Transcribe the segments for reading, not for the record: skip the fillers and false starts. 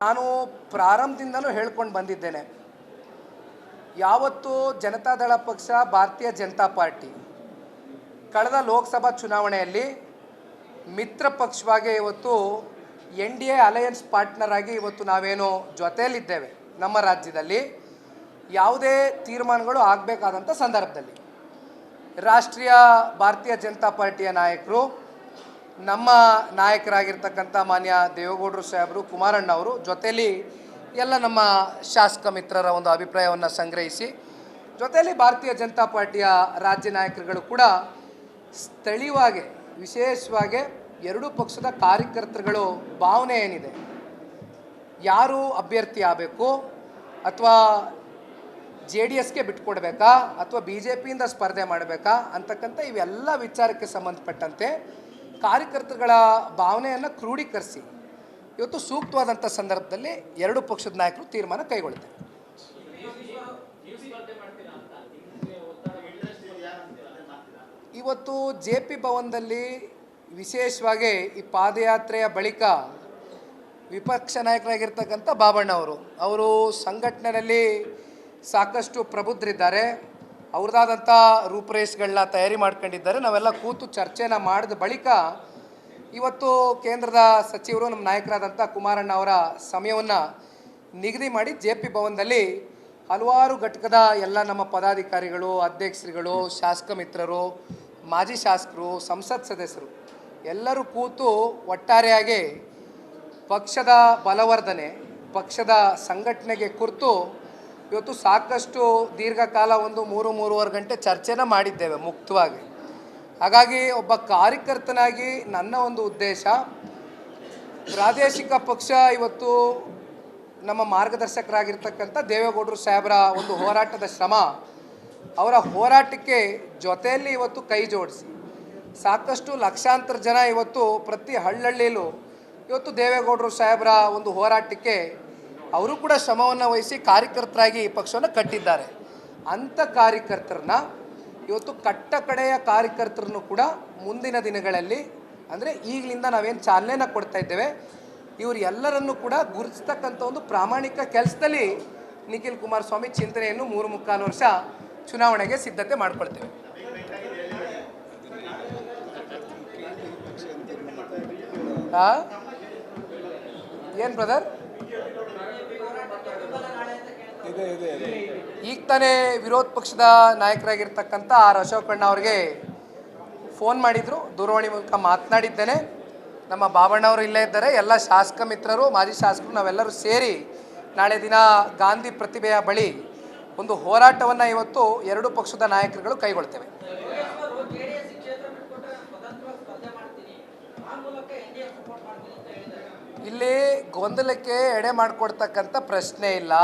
ನಾನು ಪ್ರಾರಂಭದಿಂದಲೂ ಹೇಳ್ಕೊಂಡು ಬಂದಿದ್ದೇನೆ. ಯಾವತ್ತು ಜನತಾದಳ ಪಕ್ಷ, ಭಾರತೀಯ ಜನತಾ ಪಾರ್ಟಿ ಕಳೆದ ಲೋಕಸಭಾ ಚುನಾವಣೆಯಲ್ಲಿ ಮಿತ್ರ ಪಕ್ಷವಾಗಿ ಇವತ್ತು NDA ಅಲಯನ್ಸ್ ಪಾರ್ಟ್ನರ್ ಆಗಿ ಇವತ್ತು ನಾವೇನು ಜೊತೆಯಲ್ಲಿದ್ದೇವೆ, ನಮ್ಮ ರಾಜ್ಯದಲ್ಲಿ ಯಾವುದೇ ತೀರ್ಮಾನಗಳು ಆಗಬೇಕಾದಂಥ ಸಂದರ್ಭದಲ್ಲಿ ರಾಷ್ಟ್ರೀಯ ಭಾರತೀಯ ಜನತಾ ಪಾರ್ಟಿಯ ನಾಯಕರು, ನಮ್ಮ ನಾಯಕರಾಗಿರ್ತಕ್ಕಂಥ ಮಾನ್ಯ ದೇವೇಗೌಡರು ಸಾಹೇಬರು, ಕುಮಾರಣ್ಣ ಅವರು ಜೊತೆಯಲ್ಲಿ ಎಲ್ಲ ನಮ್ಮ ಶಾಸಕ ಮಿತ್ರರ ಒಂದು ಅಭಿಪ್ರಾಯವನ್ನು ಸಂಗ್ರಹಿಸಿ, ಜೊತೆಯಲ್ಲಿ ಭಾರತೀಯ ಜನತಾ ಪಾರ್ಟಿಯ ರಾಜ್ಯ ನಾಯಕರುಗಳು ಕೂಡ ಸ್ಥಳೀಯವಾಗಿ ವಿಶೇಷವಾಗಿ ಎರಡೂ ಪಕ್ಷದ ಕಾರ್ಯಕರ್ತರುಗಳು ಭಾವನೆ ಏನಿದೆ, ಯಾರು ಅಭ್ಯರ್ಥಿ ಆಗಬೇಕು ಅಥವಾ JDSಗೆ ಬಿಟ್ಕೊಡ್ಬೇಕಾ ಅಥವಾ BJPಯಿಂದ ಸ್ಪರ್ಧೆ ಮಾಡಬೇಕಾ ಅಂತಕ್ಕಂಥ ಇವೆಲ್ಲ ವಿಚಾರಕ್ಕೆ ಸಂಬಂಧಪಟ್ಟಂತೆ ಕಾರ್ಯಕರ್ತರುಗಳ ಭಾವನೆಯನ್ನು ಕ್ರೋಢೀಕರಿಸಿ ಇವತ್ತು ಸೂಕ್ತವಾದಂಥ ಸಂದರ್ಭದಲ್ಲಿ ಎರಡೂ ಪಕ್ಷದ ನಾಯಕರು ತೀರ್ಮಾನ ಕೈಗೊಳ್ತಾರೆ. ಇವತ್ತು JP ಭವನದಲ್ಲಿ ವಿಶೇಷವಾಗಿ ಈ ಪಾದಯಾತ್ರೆಯ ಬಳಿಕ ವಿಪಕ್ಷ ನಾಯಕರಾಗಿರ್ತಕ್ಕಂಥ ಬಾಬಣ್ಣ ಅವರು ಸಂಘಟನೆಯಲ್ಲಿ ಸಾಕಷ್ಟು ಪ್ರಬುದ್ಧರಿದ್ದಾರೆ, ಅವ್ರದ್ದಾದಂಥ ರೂಪುರೇಷೆಗಳನ್ನ ತಯಾರಿ ಮಾಡ್ಕೊಂಡಿದ್ದಾರೆ. ನಾವೆಲ್ಲ ಕೂತು ಚರ್ಚೆನ ಮಾಡಿದ ಬಳಿಕ ಇವತ್ತು ಕೇಂದ್ರದ ಸಚಿವರು, ನಮ್ಮ ನಾಯಕರಾದಂಥ ಕುಮಾರಣ್ಣ ಅವರ ಸಮಯವನ್ನು ನಿಗದಿ ಮಾಡಿ JP ಭವನದಲ್ಲಿ ಹಲವಾರು ಘಟಕದ ಎಲ್ಲ ನಮ್ಮ ಪದಾಧಿಕಾರಿಗಳು, ಅಧ್ಯಕ್ಷರುಗಳು, ಶಾಸಕ ಮಿತ್ರರು, ಮಾಜಿ ಶಾಸಕರು, ಸಂಸತ್ ಸದಸ್ಯರು ಎಲ್ಲರೂ ಕೂತು ಒಟ್ಟಾರೆಯಾಗಿ ಪಕ್ಷದ ಬಲವರ್ಧನೆ, ಪಕ್ಷದ ಸಂಘಟನೆಗೆ ಕುರಿತು ಇವತ್ತು ಸಾಕಷ್ಟು ದೀರ್ಘಕಾಲ ಒಂದು 3-3.5 ಗಂಟೆ ಚರ್ಚೆನ ಮಾಡಿದ್ದೇವೆ ಮುಕ್ತವಾಗಿ. ಹಾಗಾಗಿ ಒಬ್ಬ ಕಾರ್ಯಕರ್ತನಾಗಿ ನನ್ನ ಒಂದು ಉದ್ದೇಶ, ಪ್ರಾದೇಶಿಕ ಪಕ್ಷ ಇವತ್ತು ನಮ್ಮ ಮಾರ್ಗದರ್ಶಕರಾಗಿರ್ತಕ್ಕಂಥ ದೇವೇಗೌಡರು ಸಾಹೇಬರ ಒಂದು ಹೋರಾಟದ ಶ್ರಮ, ಅವರ ಹೋರಾಟಕ್ಕೆ ಜೊತೆಯಲ್ಲಿ ಇವತ್ತು ಕೈ ಜೋಡಿಸಿ ಸಾಕಷ್ಟು ಲಕ್ಷಾಂತರ ಜನ ಇವತ್ತು ಪ್ರತಿ ಹಳ್ಳಹಳ್ಳಿಯಲ್ಲೂ ಇವತ್ತು ದೇವೇಗೌಡರು ಸಾಹೇಬರ ಒಂದು ಹೋರಾಟಕ್ಕೆ ಅವರು ಕೂಡ ಶ್ರಮವನ್ನು ವಹಿಸಿ ಕಾರ್ಯಕರ್ತರಾಗಿ ಈ ಪಕ್ಷವನ್ನು ಕಟ್ಟಿದ್ದಾರೆ. ಅಂಥ ಕಾರ್ಯಕರ್ತರನ್ನ ಇವತ್ತು ಕಟ್ಟ ಕಡೆಯ ಕಾರ್ಯಕರ್ತರನ್ನು ಕೂಡ ಮುಂದಿನ ದಿನಗಳಲ್ಲಿ, ಅಂದರೆ ಈಗಲಿಂದ ನಾವೇನು ಚಾಲನೆನ ಕೊಡ್ತಾ ಇದ್ದೇವೆ, ಇವರು ಎಲ್ಲರನ್ನು ಕೂಡ ಗುರುತಿಸ್ತಕ್ಕಂಥ ಒಂದು ಪ್ರಾಮಾಣಿಕ ಕೆಲಸದಲ್ಲಿ ನಿಖಿಲ್ ಕುಮಾರಸ್ವಾಮಿ ಚಿಂತನೆಯನ್ನು 3.25 ವರ್ಷ ಚುನಾವಣೆಗೆ ಸಿದ್ಧತೆ ಮಾಡ್ಕೊಳ್ತೇವೆ. ಏನು ಬ್ರದರ್, ಈಗ ತಾನೇ ವಿರೋಧ ಪಕ್ಷದ ನಾಯಕರಾಗಿರ್ತಕ್ಕಂಥ ಅಶೋಕಣ್ಣ ಅವ್ರಿಗೆ ಫೋನ್ ಮಾಡಿದರು, ದೂರವಾಣಿ ಮೂಲಕ ಮಾತನಾಡಿದ್ದೇನೆ. ನಮ್ಮ ಬಾಬಣ್ಣವರು ಇಲ್ಲೇ ಇದ್ದಾರೆ, ಎಲ್ಲ ಶಾಸಕ ಮಿತ್ರರು, ಮಾಜಿ ಶಾಸಕರು ನಾವೆಲ್ಲರೂ ಸೇರಿ ನಾಳೆ ದಿನ ಗಾಂಧಿ ಪ್ರತಿಭೆಯ ಬಳಿ ಒಂದು ಹೋರಾಟವನ್ನು ಇವತ್ತು ಎರಡೂ ಪಕ್ಷದ ನಾಯಕರುಗಳು ಕೈಗೊಳ್ತೇವೆ. ಇಲ್ಲಿ ಗೊಂದಲಕ್ಕೆ ಎಡೆ ಮಾಡಿಕೊಡ್ತಕ್ಕಂಥ ಪ್ರಶ್ನೆ ಇಲ್ಲ.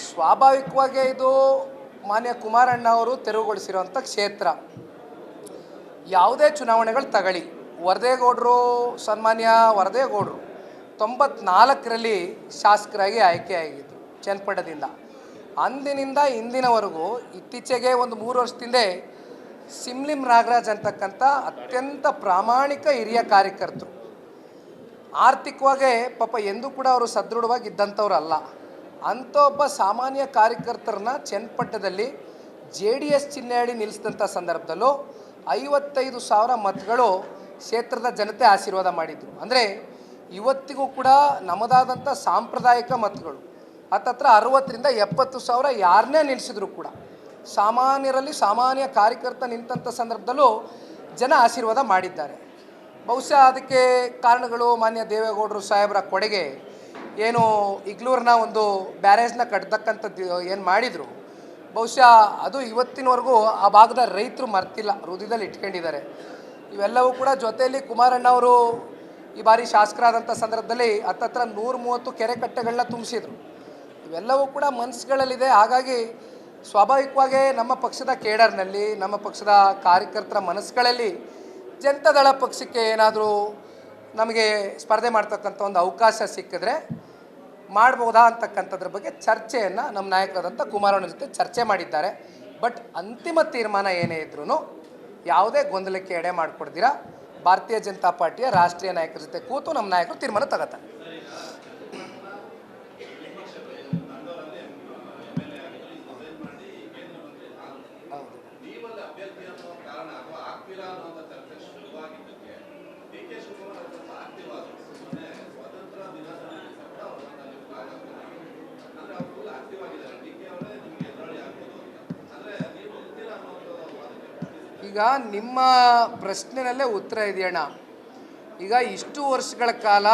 ಸ್ವಾಭಾವಿಕವಾಗಿ ಇದು ಮಾನ್ಯ ಕುಮಾರಣ್ಣ ಅವರು ತೆರವುಗೊಳಿಸಿರುವಂಥ ಕ್ಷೇತ್ರ. ಯಾವುದೇ ಚುನಾವಣೆಗಳು ತಗೊಳ್ಳಿ, ವರದೇಗೌಡರು, ಸನ್ಮಾನ್ಯ ವರದೇಗೌಡರು 94ರಲ್ಲಿ ಶಾಸಕರಾಗಿ ಆಯ್ಕೆಯಾಗಿದ್ದರು ಚನ್ನಪಟ್ಟಣದಿಂದ. ಅಂದಿನಿಂದ ಇಂದಿನವರೆಗೂ ಇತ್ತೀಚೆಗೆ ಒಂದು 3 ವರ್ಷದಿಂದ ಸಿಮ್ಲಿಂ ನಾಗರಾಜ್ ಅಂತಕ್ಕಂಥ ಅತ್ಯಂತ ಪ್ರಾಮಾಣಿಕ ಹಿರಿಯ ಕಾರ್ಯಕರ್ತರು, ಆರ್ಥಿಕವಾಗಿ ಪಾಪ ಎಂದೂ ಕೂಡ ಅವರು ಸದೃಢವಾಗಿ ಇದ್ದಂಥವ್ರು ಅಲ್ಲ, ಅಂಥ ಒಬ್ಬ ಸಾಮಾನ್ಯ ಕಾರ್ಯಕರ್ತರನ್ನ ಚನ್ನಪಟ್ಟಣದಲ್ಲಿ JDS ಚಿಹ್ನೆಯಡಿ ನಿಲ್ಲಿಸಿದಂಥ ಸಂದರ್ಭದಲ್ಲೂ 55,000 ಮತಗಳು ಕ್ಷೇತ್ರದ ಜನತೆ ಆಶೀರ್ವಾದ ಮಾಡಿದರು. ಅಂದರೆ ಇವತ್ತಿಗೂ ಕೂಡ ನಮ್ಮದಾದಂಥ ಸಾಂಪ್ರದಾಯಿಕ ಮತಗಳು ಹತ್ತತ್ರ 60,000ರಿಂದ 70,000 ಯಾರನ್ನೇ ನಿಲ್ಲಿಸಿದ್ರು ಕೂಡ ಸಾಮಾನ್ಯರಲ್ಲಿ ಸಾಮಾನ್ಯ ಕಾರ್ಯಕರ್ತ ನಿಂತಂಥ ಸಂದರ್ಭದಲ್ಲೂ ಜನ ಆಶೀರ್ವಾದ ಮಾಡಿದ್ದಾರೆ. ಬಹುಶಃ ಅದಕ್ಕೆ ಕಾರಣಗಳು ಮಾನ್ಯ ದೇವೇಗೌಡರು ಸಾಹೇಬರ ಕೊಡುಗೆ. ಏನು ಇಗ್ಲೂರಿನ ಒಂದು ಬ್ಯಾರೇಜ್ನ ಕಟ್ಟತಕ್ಕಂಥದ್ದು ಏನು ಮಾಡಿದರು, ಬಹುಶಃ ಅದು ಇವತ್ತಿನವರೆಗೂ ಆ ಭಾಗದ ರೈತರು ಮರ್ತಿಲ್ಲ, ಹೃದಯದಲ್ಲಿ ಇಟ್ಕೊಂಡಿದ್ದಾರೆ. ಇವೆಲ್ಲವೂ ಕೂಡ ಜೊತೆಯಲ್ಲಿ ಕುಮಾರಣ್ಣ ಅವರು ಈ ಬಾರಿ ಶಾಸಕರಾದಂಥ ಸಂದರ್ಭದಲ್ಲಿ ಹತ್ತತ್ರ 130 ಕೆರೆ ಕಟ್ಟೆಗಳನ್ನ ತುಂಬಿಸಿದರು. ಇವೆಲ್ಲವೂ ಕೂಡ ಮನಸ್ಸುಗಳಲ್ಲಿದೆ. ಹಾಗಾಗಿ ಸ್ವಾಭಾವಿಕವಾಗಿ ನಮ್ಮ ಪಕ್ಷದ ಕೇಡರ್ನಲ್ಲಿ, ನಮ್ಮ ಪಕ್ಷದ ಕಾರ್ಯಕರ್ತರ ಮನಸ್ಸುಗಳಲ್ಲಿ ಜನತಾದಳ ಪಕ್ಷಕ್ಕೆ ಏನಾದರೂ ನಮಗೆ ಸ್ಪರ್ಧೆ ಮಾಡ್ತಕ್ಕಂಥ ಒಂದು ಅವಕಾಶ ಸಿಕ್ಕಿದ್ರೆ ಮಾಡ್ಬೋದಾ ಅಂತಕ್ಕಂಥದ್ರ ಬಗ್ಗೆ ಚರ್ಚೆಯನ್ನು ನಮ್ಮ ನಾಯಕರಾದಂಥ ಕುಮಾರಣ್ಣ ಜೊತೆ ಚರ್ಚೆ ಮಾಡಿದ್ದಾರೆ. ಬಟ್ ಅಂತಿಮ ತೀರ್ಮಾನ ಏನೇ ಇದ್ರೂ ಯಾವುದೇ ಗೊಂದಲಕ್ಕೆ ಎಡೆ ಮಾಡಿಕೊಡ್ದಿರಾ ಭಾರತೀಯ ಜನತಾ ಪಾರ್ಟಿಯ ರಾಷ್ಟ್ರೀಯ ನಾಯಕರ ಜೊತೆ ಕೂತು ನಮ್ಮ ನಾಯಕರು ತೀರ್ಮಾನ ತಗೋತಾರೆ. ಈಗ ನಿಮ್ಮ ಪ್ರಶ್ನೆನಲ್ಲೇ ಉತ್ತರ ಇದೆಯಣ್ಣ. ಈಗ ಇಷ್ಟು ವರ್ಷಗಳ ಕಾಲ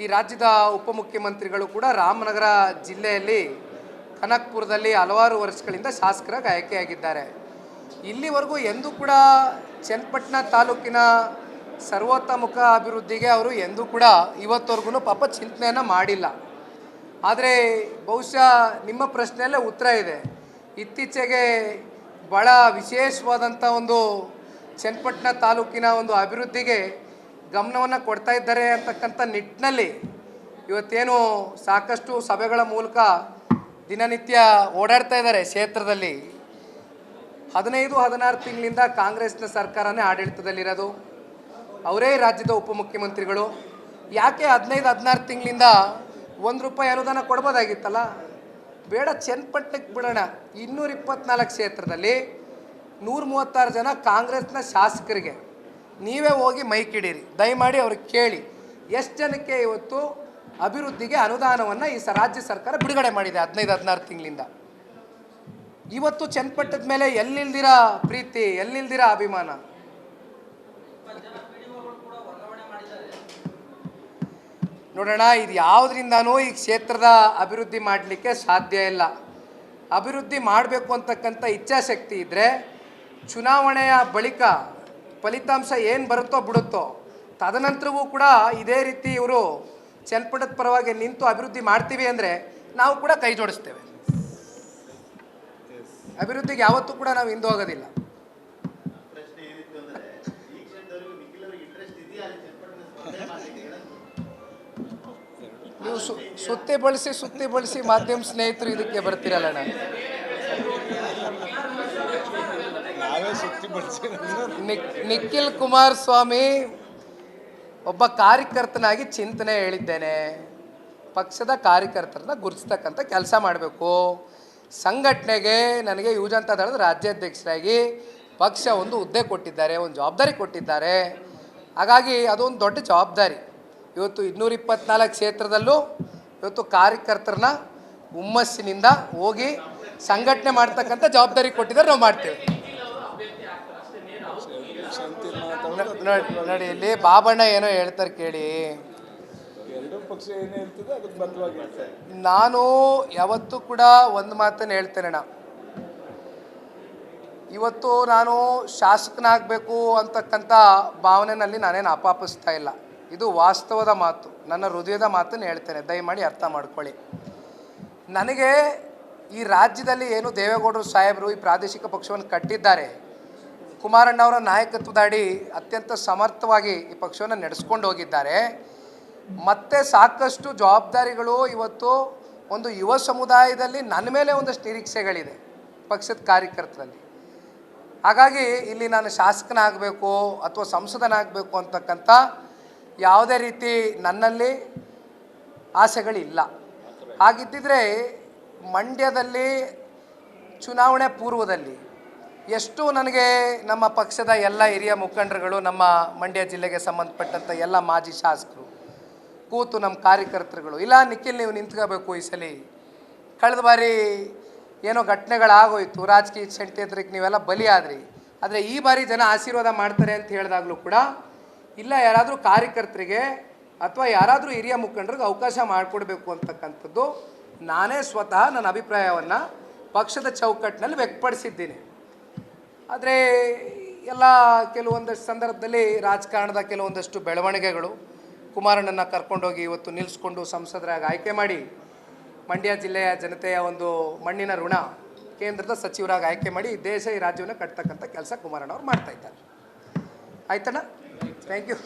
ಈ ರಾಜ್ಯದ ಉಪಮುಖ್ಯಮಂತ್ರಿಗಳು ಕೂಡ ರಾಮನಗರ ಜಿಲ್ಲೆಯಲ್ಲಿ ಕನಕಪುರದಲ್ಲಿ ಹಲವಾರು ವರ್ಷಗಳಿಂದ ಶಾಸಕರಾಗಿ ಆಯ್ಕೆಯಾಗಿದ್ದಾರೆ. ಇಲ್ಲಿವರೆಗೂ ಎಂದೂ ಕೂಡ ಚನ್ನಪಟ್ಟಣ ತಾಲೂಕಿನ ಸರ್ವತೋಮುಖ ಅಭಿವೃದ್ಧಿಗೆ ಅವರು ಎಂದೂ ಕೂಡ ಇವತ್ತವರೆಗೂ ಪಾಪ ಚಿಂತನೆಯನ್ನು ಮಾಡಿಲ್ಲ. ಆದರೆ ಬಹುಶಃ ನಿಮ್ಮ ಪ್ರಶ್ನೆಯಲ್ಲೇ ಉತ್ತರ ಇದೆ. ಇತ್ತೀಚೆಗೆ ಭಾಳ ವಿಶೇಷವಾದಂಥ ಒಂದು ಚನ್ನಪಟ್ಟಣ ತಾಲೂಕಿನ ಒಂದು ಅಭಿವೃದ್ಧಿಗೆ ಗಮನವನ್ನು ಕೊಡ್ತಾ ಇದ್ದಾರೆ ಅಂತಕ್ಕಂಥ ನಿಟ್ಟಿನಲ್ಲಿ ಇವತ್ತೇನು ಸಾಕಷ್ಟು ಸಭೆಗಳ ಮೂಲಕ ದಿನನಿತ್ಯ ಓಡಾಡ್ತಾ ಇದ್ದಾರೆ ಕ್ಷೇತ್ರದಲ್ಲಿ. 15-16 ತಿಂಗಳಿಂದ ಕಾಂಗ್ರೆಸ್ನ ಸರ್ಕಾರನೇ ಆಡಳಿತದಲ್ಲಿರೋದು, ಅವರೇ ರಾಜ್ಯದ ಉಪಮುಖ್ಯಮಂತ್ರಿಗಳು. ಯಾಕೆ 15-16 ತಿಂಗಳಿಂದ ₹1 ಅನುದಾನ ಕೊಡ್ಬೋದಾಗಿತ್ತಲ್ಲ? ಬೇಡ, ಚನ್ನಪಟ್ಟಣಕ್ಕೆ ಬಿಡೋಣ. 224 ಕ್ಷೇತ್ರದಲ್ಲಿ 136 ಜನ ಕಾಂಗ್ರೆಸ್ನ ಶಾಸಕರಿಗೆ ನೀವೇ ಹೋಗಿ ಮೈಕಿಡಿರಿ, ದಯಮಾಡಿ ಅವ್ರಿಗೆ ಕೇಳಿ ಎಷ್ಟು ಜನಕ್ಕೆ ಇವತ್ತು ಅಭಿವೃದ್ಧಿಗೆ ಅನುದಾನವನ್ನು ಈ ರಾಜ್ಯ ಸರ್ಕಾರ ಬಿಡುಗಡೆ ಮಾಡಿದೆ 15-16 ತಿಂಗಳಿಂದ. ಇವತ್ತು ಚನ್ನಪಟ್ಟಣದ ಮೇಲೆ ಎಲ್ಲಿಲ್ದಿರ ಪ್ರೀತಿ, ಎಲ್ಲಿಲ್ದಿರ ಅಭಿಮಾನ. ನೋಡೋಣ, ಇದು ಯಾವುದರಿಂದನೂ ಈ ಕ್ಷೇತ್ರದ ಅಭಿವೃದ್ಧಿ ಮಾಡಲಿಕ್ಕೆ ಸಾಧ್ಯ ಇಲ್ಲ. ಅಭಿವೃದ್ಧಿ ಮಾಡಬೇಕು ಅಂತಕ್ಕಂಥ ಇಚ್ಛಾಶಕ್ತಿ ಇದ್ದರೆ ಚುನಾವಣೆಯ ಬಳಿಕ ಫಲಿತಾಂಶ ಏನು ಬರುತ್ತೋ ಬಿಡುತ್ತೋ ತದನಂತರವೂ ಕೂಡ ಇದೇ ರೀತಿ ಇವರು ಚನ್ನಪಟ್ಟಣದ ಪರವಾಗಿ ನಿಂತು ಅಭಿವೃದ್ಧಿ ಮಾಡ್ತೀವಿ ಅಂದರೆ ನಾವು ಕೂಡ ಕೈ ಜೋಡಿಸ್ತೇವೆ. ಅಭಿವೃದ್ಧಿಗೆ ಯಾವತ್ತೂ ಕೂಡ ನಾವು ಹಿಂದೆ ಹೋಗೋದಿಲ್ಲ. ನೀವು ಸುತ್ತಿ ಬಳಸಿ ಮಾಧ್ಯಮ ಸ್ನೇಹಿತರು ಇದಕ್ಕೆ ಬರ್ತಿರಲ್ಲ. ನಿಖಿಲ್ ಕುಮಾರಸ್ವಾಮಿ ಒಬ್ಬ ಕಾರ್ಯಕರ್ತನಾಗಿ ಚಿಂತನೆ ಹೇಳಿದ್ದೇನೆ. ಪಕ್ಷದ ಕಾರ್ಯಕರ್ತರನ್ನ ಗುರುತಿಸ್ತಕ್ಕಂಥ ಕೆಲಸ ಮಾಡಬೇಕು. ಸಂಘಟನೆಗೆ ನನಗೆ ಯುವಜನತಾ ದಳದ ರಾಜ್ಯಾಧ್ಯಕ್ಷರಾಗಿ ಪಕ್ಷ ಒಂದು ಹುದ್ದೆ ಕೊಟ್ಟಿದ್ದಾರೆ, ಒಂದು ಜವಾಬ್ದಾರಿ ಕೊಟ್ಟಿದ್ದಾರೆ. ಹಾಗಾಗಿ ಅದೊಂದು ದೊಡ್ಡ ಜವಾಬ್ದಾರಿ. ಇವತ್ತು 224 ಕ್ಷೇತ್ರದಲ್ಲೂ ಇವತ್ತು ಕಾರ್ಯಕರ್ತರನ್ನ ಹುಮ್ಮಸ್ಸಿನಿಂದ ಹೋಗಿ ಸಂಘಟನೆ ಮಾಡ್ತಕ್ಕಂಥ ಜವಾಬ್ದಾರಿ ಕೊಟ್ಟಿದ್ದಾರೆ, ನಾವು ಮಾಡ್ತೇವೆ. ನೋಡಿ, ಇಲ್ಲಿ ಬಾಬಣ್ಣ ಏನೋ ಹೇಳ್ತಾರೆ ಕೇಳಿ. ನಾನು ಯಾವತ್ತೂ ಕೂಡ ಒಂದು ಮಾತನ್ನು ಹೇಳ್ತೇನೆ. ಇವತ್ತು ನಾನು ಶಾಸಕನಾಗಬೇಕು ಅಂತಕ್ಕಂಥ ಭಾವನೆಯಲ್ಲಿ ನಾನೇನು ಅಪಾಪಿಸ್ತಾ ಇಲ್ಲ. ಇದು ವಾಸ್ತವದ ಮಾತು, ನನ್ನ ಹೃದಯದ ಮಾತನ್ನು ಹೇಳ್ತೇನೆ, ದಯಮಾಡಿ ಅರ್ಥ ಮಾಡ್ಕೊಳ್ಳಿ. ನನಗೆ ಈ ರಾಜ್ಯದಲ್ಲಿ ಏನು ದೇವೇಗೌಡರು ಸಾಹೇಬರು ಈ ಪ್ರಾದೇಶಿಕ ಪಕ್ಷವನ್ನು ಕಟ್ಟಿದ್ದಾರೆ, ಕುಮಾರಣ್ಣವರ ನಾಯಕತ್ವದ ಅಡಿ ಅತ್ಯಂತ ಸಮರ್ಥವಾಗಿ ಈ ಪಕ್ಷವನ್ನು ನಡೆಸ್ಕೊಂಡು ಹೋಗಿದ್ದಾರೆ. ಮತ್ತು ಸಾಕಷ್ಟು ಜವಾಬ್ದಾರಿಗಳು ಇವತ್ತು ಒಂದು ಯುವ ಸಮುದಾಯದಲ್ಲಿ ನನ್ನ ಮೇಲೆ ಒಂದಷ್ಟು ನಿರೀಕ್ಷೆಗಳಿದೆ ಪಕ್ಷದ ಕಾರ್ಯಕರ್ತರಲ್ಲಿ. ಹಾಗಾಗಿ ಇಲ್ಲಿ ನಾನು ಶಾಸಕನಾಗಬೇಕು ಅಥವಾ ಸಂಸದನಾಗಬೇಕು ಅಂತಕ್ಕಂಥ ಯಾವುದೇ ರೀತಿ ನನ್ನಲ್ಲಿ ಆಸೆಗಳಿಲ್ಲ. ಹಾಗಿದ್ದಿದ್ರೆ ಮಂಡ್ಯದಲ್ಲಿ ಚುನಾವಣೆ ಪೂರ್ವದಲ್ಲಿ ಎಷ್ಟು ನನಗೆ ನಮ್ಮ ಪಕ್ಷದ ಎಲ್ಲ ಹಿರಿಯ ಮುಖಂಡರುಗಳು, ನಮ್ಮ ಮಂಡ್ಯ ಜಿಲ್ಲೆಗೆ ಸಂಬಂಧಪಟ್ಟಂಥ ಎಲ್ಲ ಮಾಜಿ ಶಾಸಕರು ಕೂತು ನಮ್ಮ ಕಾರ್ಯಕರ್ತರುಗಳು, ಇಲ್ಲ ನಿಖಿಲ್ ನೀವು ನಿಂತ್ಕೋಬೇಕು ಈ ಸಲ, ಕಳೆದ ಬಾರಿ ಏನೋ ಘಟನೆಗಳಾಗೋಯ್ತು, ರಾಜಕೀಯ ಷಡ್ಯಂತ್ರಕ್ಕೆ ನೀವೆಲ್ಲ ಬಲಿಯಾದ್ರಿ, ಆದರೆ ಈ ಬಾರಿ ಜನ ಆಶೀರ್ವಾದ ಮಾಡ್ತಾರೆ ಅಂತ ಹೇಳಿದಾಗಲೂ ಕೂಡ ಇಲ್ಲ, ಯಾರಾದರೂ ಕಾರ್ಯಕರ್ತರಿಗೆ ಅಥವಾ ಯಾರಾದರೂ ಹಿರಿಯ ಮುಖಂಡರಿಗೆ ಅವಕಾಶ ಮಾಡಿಕೊಡ್ಬೇಕು ಅಂತಕ್ಕಂಥದ್ದು ನಾನೇ ಸ್ವತಃ ನನ್ನ ಅಭಿಪ್ರಾಯವನ್ನು ಪಕ್ಷದ ಚೌಕಟ್ಟಿನಲ್ಲಿ ವ್ಯಕ್ತಪಡಿಸಿದ್ದೀನಿ. ಆದರೆ ಎಲ್ಲ ಕೆಲವೊಂದಷ್ಟು ಸಂದರ್ಭದಲ್ಲಿ ರಾಜಕಾರಣದ ಕೆಲವೊಂದಷ್ಟು ಬೆಳವಣಿಗೆಗಳು ಕುಮಾರಣ್ಣನ ಕರ್ಕೊಂಡೋಗಿ ಇವತ್ತು ನಿಲ್ಲಿಸ್ಕೊಂಡು ಸಂಸದರಾಗಿ ಆಯ್ಕೆ ಮಾಡಿ ಮಂಡ್ಯ ಜಿಲ್ಲೆಯ ಜನತೆಯ ಒಂದು ಮಣ್ಣಿನ ಋಣ ಕೇಂದ್ರದ ಸಚಿವರಾಗಿ ಆಯ್ಕೆ ಮಾಡಿ ದೇಶ ಈ ರಾಜ್ಯವನ್ನು ಕಟ್ತಕ್ಕಂಥ ಕೆಲಸ ಕುಮಾರಣ್ಣ ಅವ್ರು ಮಾಡ್ತಾಯಿದ್ದಾರೆ. ಆಯ್ತಣ್ಣ, ಥ್ಯಾಂಕ್ ಯು.